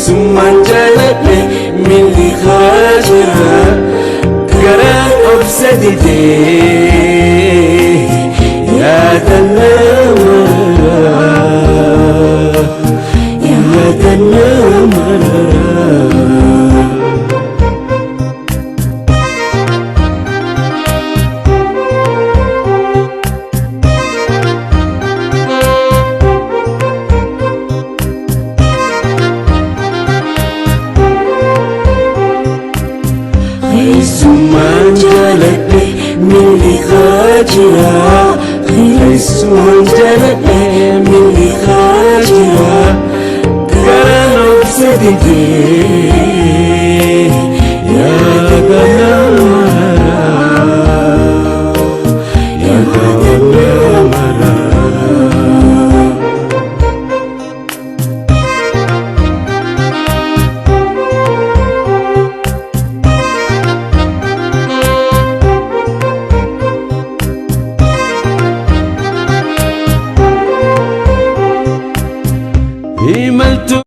keessummaan jaaladhe miilli karaa jira garaan obsa didee yaada namaa keessummaan jaaladhe miilli karaa jira keessummaan jaaladhe miilli karaa jira garaan obsa didee